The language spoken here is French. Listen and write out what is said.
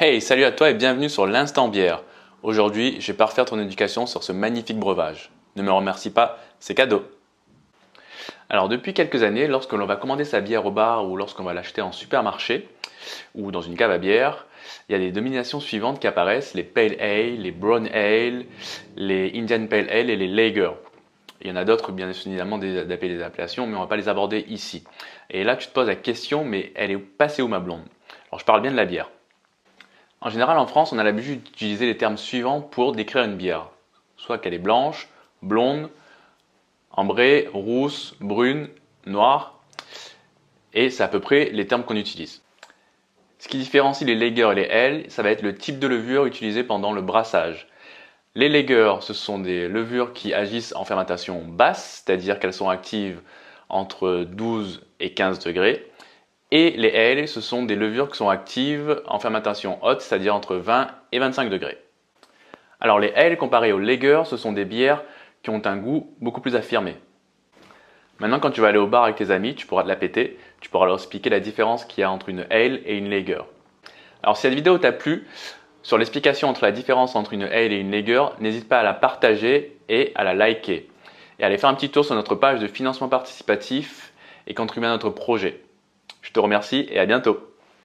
Hey, salut à toi et bienvenue sur l'Instant Bière. Aujourd'hui, je vais parfaire ton éducation sur ce magnifique breuvage. Ne me remercie pas, c'est cadeau. Alors depuis quelques années, lorsque l'on va commander sa bière au bar ou lorsqu'on va l'acheter en supermarché ou dans une cave à bière, il y a les dénominations suivantes qui apparaissent, les Pale Ale, les Brown Ale, les Indian Pale Ale et les Lager. Il y en a d'autres bien évidemment des appellations, mais on ne va pas les aborder ici. Et là, tu te poses la question, mais elle est passée où ma blonde? Alors je parle bien de la bière. En général, en France, on a l'habitude d'utiliser les termes suivants pour décrire une bière. Soit qu'elle est blanche, blonde, ambrée, rousse, brune, noire. Et c'est à peu près les termes qu'on utilise. Ce qui différencie les lagers et les ales, ça va être le type de levure utilisé pendant le brassage. Les lagers, ce sont des levures qui agissent en fermentation basse, c'est-à-dire qu'elles sont actives entre 12 et 15 degrés. Et les ales, ce sont des levures qui sont actives en fermentation haute, c'est-à-dire entre 20 et 25 degrés. Alors les ales comparées aux lagers, ce sont des bières qui ont un goût beaucoup plus affirmé. Maintenant, quand tu vas aller au bar avec tes amis, tu pourras te la péter, tu pourras leur expliquer la différence qu'il y a entre une ale et une lager. Alors si cette vidéo t'a plu, sur l'explication entre la différence entre une ale et une lager, n'hésite pas à la partager et à la liker. Et à aller faire un petit tour sur notre page de financement participatif et contribuer à notre projet. Je te remercie et à bientôt.